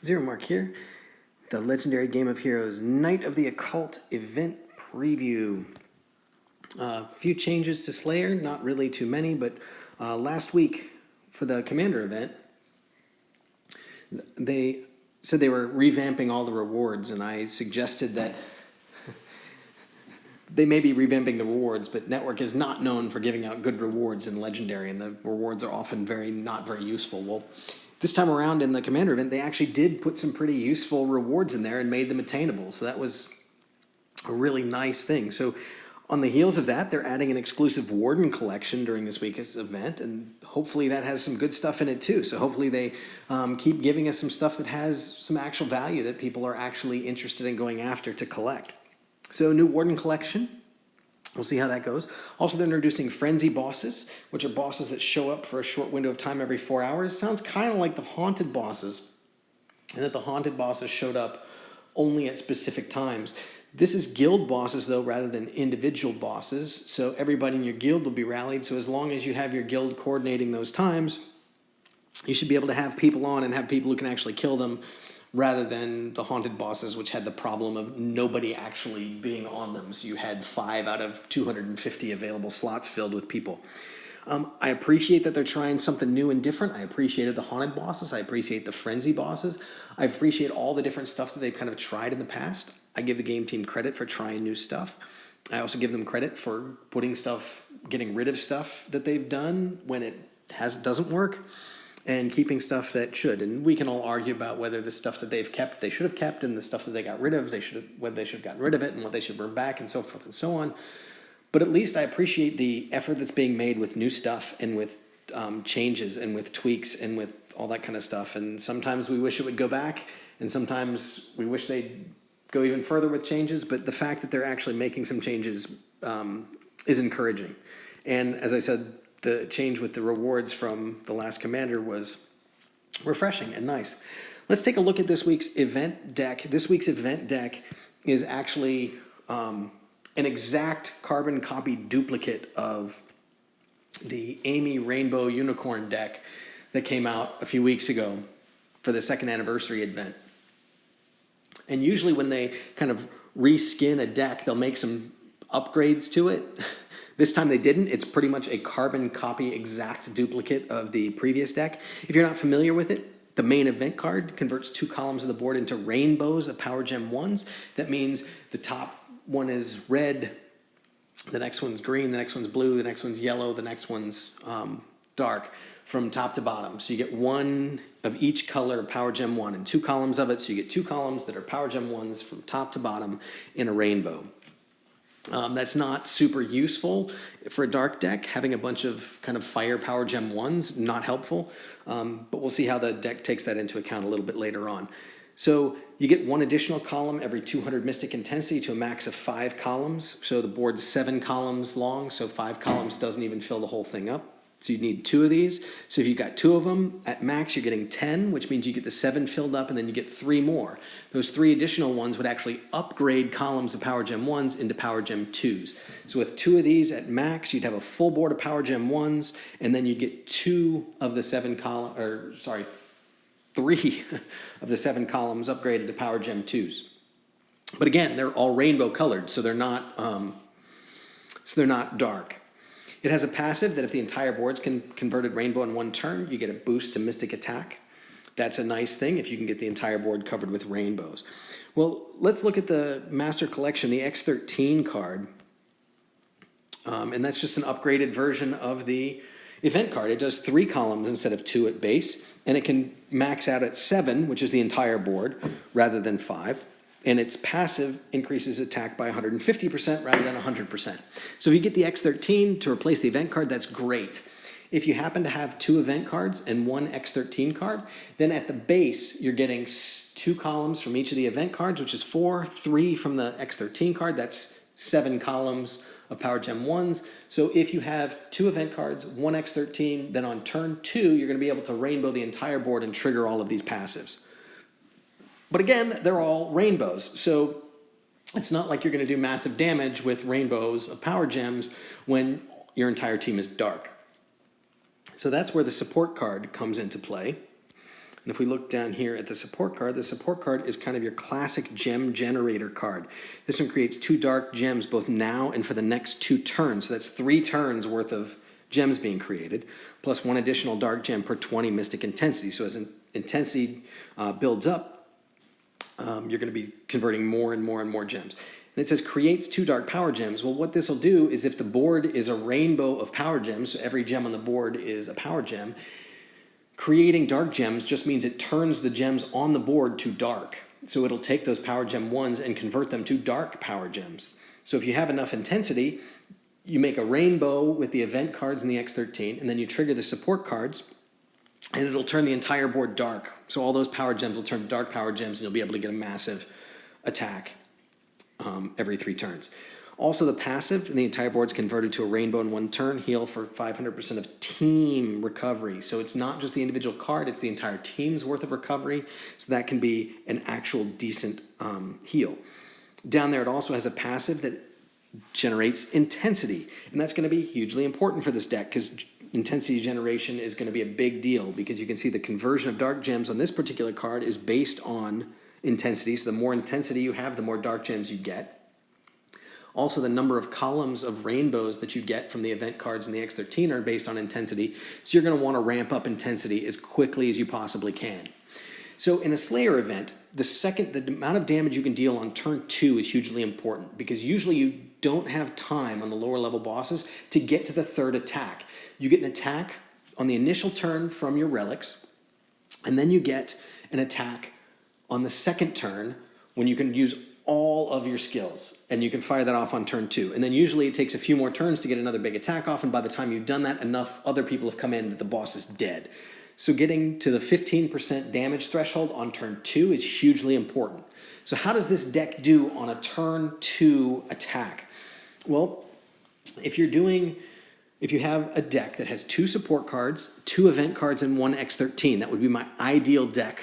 Zero Mark here, the Legendary Game of Heroes Night of the Occult event preview. A few changes to Slayer, not really too many, but last week for the Commander event, they said they were revamping all the rewards, and I suggested that they may be revamping the rewards, but Network is not known for giving out good rewards in Legendary, and the rewards are often not very useful. Well, this time around in the Commander event, they actually did put some pretty useful rewards in there and made them attainable. So that was a really nice thing. So on the heels of that, they're adding an exclusive Warden collection during this week's event, and hopefully that has some good stuff in it too. So hopefully they keep giving us some stuff that has some actual value that people are actually interested in going after to collect. So new Warden collection. We'll see how that goes. Also, they're introducing Frenzy bosses, which are bosses that show up for a short window of time every 4 hours. Sounds kind of like the Haunted bosses, and that the Haunted bosses showed up only at specific times. This is guild bosses, though, rather than individual bosses. So everybody in your guild will be rallied. So as long as you have your guild coordinating those times, you should be able to have people on and have people who can actually kill them, rather than the Haunted bosses, which had the problem of nobody actually being on them. So you had 5 out of 250 available slots filled with people. I appreciate that they're trying something new and different. I appreciated the Haunted bosses. I appreciate the Frenzy bosses. I appreciate all the different stuff that they've kind of tried in the past. I give the game team credit for trying new stuff. I also give them credit for getting rid of stuff that they've done when it doesn't work, and keeping stuff that should. And we can all argue about whether the stuff that they've kept they should have kept, and the stuff that they got rid of whether they should have gotten rid of it, and what they should bring back, and so forth and so on. But at least I appreciate the effort that's being made with new stuff and with changes and with tweaks and with all that kind of stuff. And sometimes we wish it would go back, and sometimes we wish they'd go even further with changes. But the fact that they're actually making some changes is encouraging. And as I said, the change with the rewards from the last Commander was refreshing and nice. Let's take a look at this week's event deck. This week's event deck is actually an exact carbon copy duplicate of the Amy Rainbow Unicorn deck that came out a few weeks ago for the second anniversary event. And usually when they kind of reskin a deck, they'll make some upgrades to it. This time they didn't. It's pretty much a carbon copy, exact duplicate of the previous deck. If you're not familiar with it, the main event card converts 2 columns of the board into rainbows of Power Gem 1s. That means the top one is red, the next one's green, the next one's blue, the next one's yellow, the next one's dark, from top to bottom. So you get 1 of each color of Power Gem 1 and 2 columns of it. So you get 2 columns that are Power Gem 1s from top to bottom in a rainbow. That's not super useful for a dark deck. Having a bunch of kind of fire Power Gem 1s, not helpful. But we'll see how the deck takes that into account a little bit later on. So you get 1 additional column every 200 Mystic Intensity to a max of 5 columns. So the board's 7 columns long, so 5 columns doesn't even fill the whole thing up. So you need 2 of these. So if you've got 2 of them, at max you're getting 10, which means you get the 7 filled up, and then you get 3 more. Those 3 additional ones would actually upgrade columns of Power Gem 1s into Power Gem 2s. So with 2 of these at max, you'd have a full board of Power Gem 1s, and then you'd get 3 of the 7 columns upgraded to Power Gem 2s. But again, they're all rainbow colored, so they're not dark. It has a passive that if the entire board's converted rainbow in 1 turn, you get a boost to Mystic Attack. That's a nice thing if you can get the entire board covered with rainbows. Well, let's look at the Master Collection, the X13 card. And that's just an upgraded version of the event card. It does 3 columns instead of 2 at base, and it can max out at 7, which is the entire board, rather than 5. And its passive increases attack by 150% rather than 100%. So if you get the X13 to replace the event card, that's great. If you happen to have 2 event cards and 1 X13 card, then at the base, you're getting 2 columns from each of the event cards, which is 4, 3 from the X13 card. That's 7 columns of Power Gem 1s. So if you have 2 event cards, 1 X13, then on turn 2, you're going to be able to rainbow the entire board and trigger all of these passives. But again, they're all rainbows, so it's not like you're going to do massive damage with rainbows of Power Gems when your entire team is dark. So that's where the support card comes into play. And if we look down here at the support card is kind of your classic gem generator card. This one creates 2 dark gems both now and for the next 2 turns. So that's 3 turns worth of gems being created, plus 1 additional dark gem per 20 mystic intensity. So as intensity builds up, you're going to be converting more and more and more gems. And it says creates 2 dark power gems. Well, what this will do is if the board is a rainbow of power gems, so every gem on the board is a power gem, creating dark gems just means it turns the gems on the board to dark. So it'll take those power gem 1s and convert them to dark power gems. So if you have enough intensity, you make a rainbow with the event cards and the X13, and then you trigger the support cards, and it'll turn the entire board dark. So all those power gems will turn to dark power gems, and you'll be able to get a massive attack every 3 turns. Also, the passive and the entire board's converted to a rainbow in 1 turn, heal for 500% of team recovery. So it's not just the individual card, it's the entire team's worth of recovery. So that can be an actual decent heal. Down there, it also has a passive that generates intensity. And that's going to be hugely important for this deck because intensity generation is going to be a big deal because you can see the conversion of dark gems on this particular card is based on intensity. So the more intensity you have, the more dark gems you get. Also, the number of columns of rainbows that you get from the event cards and the X13 are based on intensity. So you're going to want to ramp up intensity as quickly as you possibly can. So in a Slayer event, the amount of damage you can deal on turn 2 is hugely important because usually you don't have time on the lower level bosses to get to the 3rd attack. You get an attack on the initial turn from your relics, and then you get an attack on the 2nd turn when you can use all of your skills, and you can fire that off on turn 2. And then usually it takes a few more turns to get another big attack off, and by the time you've done that, enough other people have come in that the boss is dead. So getting to the 15% damage threshold on turn 2 is hugely important. So how does this deck do on a turn 2 attack? Well, if you have a deck that has 2 support cards, 2 event cards, and 1 X13, that would be my ideal deck.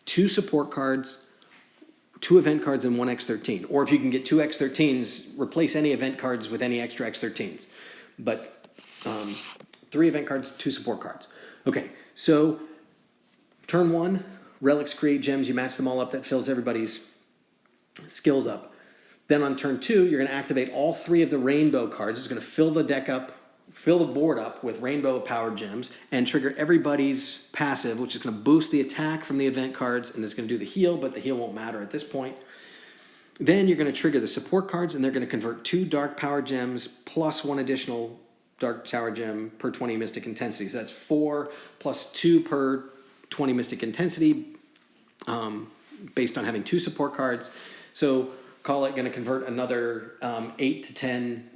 2 support cards, 2 event cards, and 1 X13. Or if you can get 2 X13s, replace any event cards with any extra X13s. But 3 event cards, 2 support cards. Okay, so turn 1, relics create gems. You match them all up. That fills everybody's skills up. Then on turn 2, you're going to activate all 3 of the rainbow cards. It's going to fill the deck up, fill the board up with rainbow powered gems, and trigger everybody's passive, which is going to boost the attack from the event cards, and it's going to do the heal, but the heal won't matter at this point. Then you're going to trigger the support cards, and they're going to convert 2 dark power gems plus 1 additional dark power gem per 20 mystic intensity. So that's 4 plus 2 per 20 mystic intensity based on having 2 support cards. So call it going to convert another 8 to 10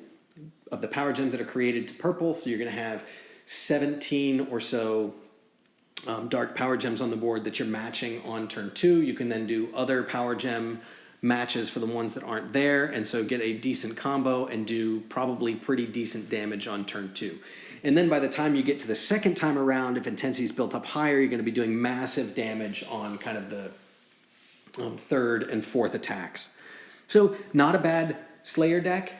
of the power gems that are created to purple. So you're going to have 17 or so dark power gems on the board that you're matching on turn 2. You can then do other power gem matches for the ones that aren't there, and so get a decent combo and do probably pretty decent damage on turn 2. And then by the time you get to the 2nd time around, if intensity is built up higher, you're going to be doing massive damage on kind of the 3rd and 4th attacks. So not a bad Slayer deck.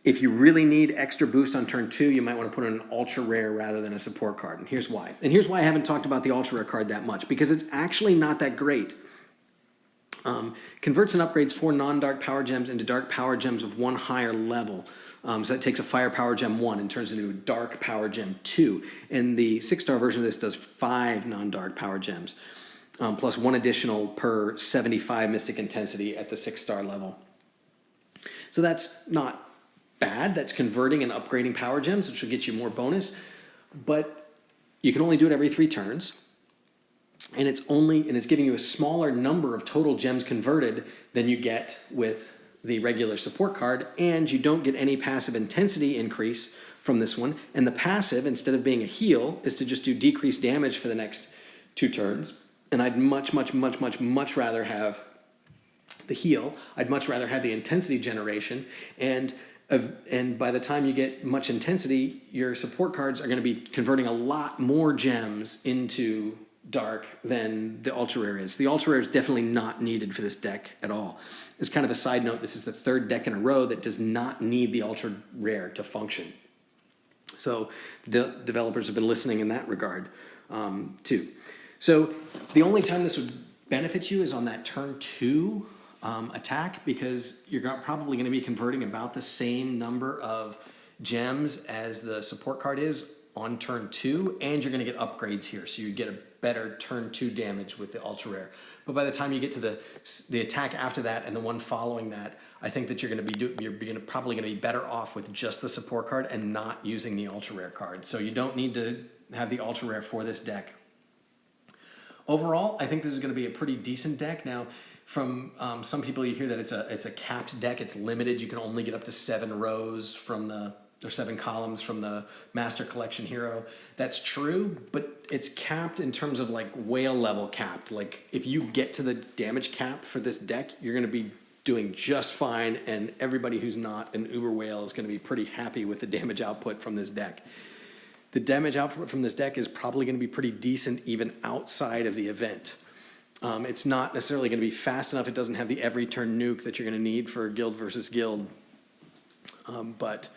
If you really need extra boost on turn 2, you might want to put in an ultra rare rather than a support card. And here's why. And here's why I haven't talked about the ultra rare card that much, because it's actually not that great. Converts and upgrades 4 non-dark power gems into dark power gems of 1 higher level. So that takes a fire power gem 1 and turns it into a dark power gem 2. And the 6-star version of this does 5 non-dark power gems, plus 1 additional per 75 mystic intensity at the 6-star level. So that's not bad. That's converting and upgrading power gems, which will get you more bonus. But you can only do it every 3 turns. And it's giving you a smaller number of total gems converted than you get with the regular support card, and you don't get any passive intensity increase from this one. And the passive, instead of being a heal, is to just do decreased damage for the next 2 turns. And I'd much rather have the heal. I'd much rather have the intensity generation. And by the time you get much intensity, your support cards are going to be converting a lot more gems into dark than the ultra rare is. The ultra rare is definitely not needed for this deck at all. As kind of a side note, this is the 3rd deck in a row that does not need the ultra rare to function. So the developers have been listening in that regard too. So the only time this would benefit you is on that turn 2 attack, because you're probably going to be converting about the same number of gems as the support card is on turn 2, and you're going to get upgrades here, so you get a better turn 2 damage with the ultra rare. But by the time you get to the attack after that and the one following that, I think that you're going to be probably going to be better off with just the support card and not using the ultra rare card. So you don't need to have the ultra rare for this deck. Overall, I think this is going to be a pretty decent deck. Now, from some people, you hear that it's a capped deck. It's limited. You can only get up to 7 rows or 7 columns from the Master Collection hero. That's true, but it's capped in terms of like whale level capped. Like if you get to the damage cap for this deck, you're going to be doing just fine, and everybody who's not an uber whale is going to be pretty happy with the damage output from this deck. The damage output from this deck is probably going to be pretty decent even outside of the event. It's not necessarily going to be fast enough. It doesn't have the every turn nuke that you're going to need for guild versus guild, but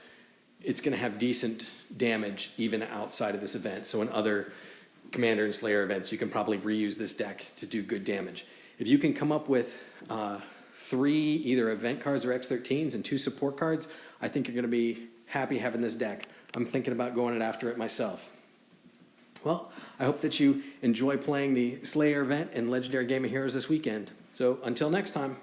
it's going to have decent damage even outside of this event. So in other Commander and Slayer events, you can probably reuse this deck to do good damage. If you can come up with 3 either event cards or X13s and 2 support cards, I think you're going to be happy having this deck. I'm thinking about going after it myself. Well, I hope that you enjoy playing the Slayer event and Legendary Game of Heroes this weekend. So until next time.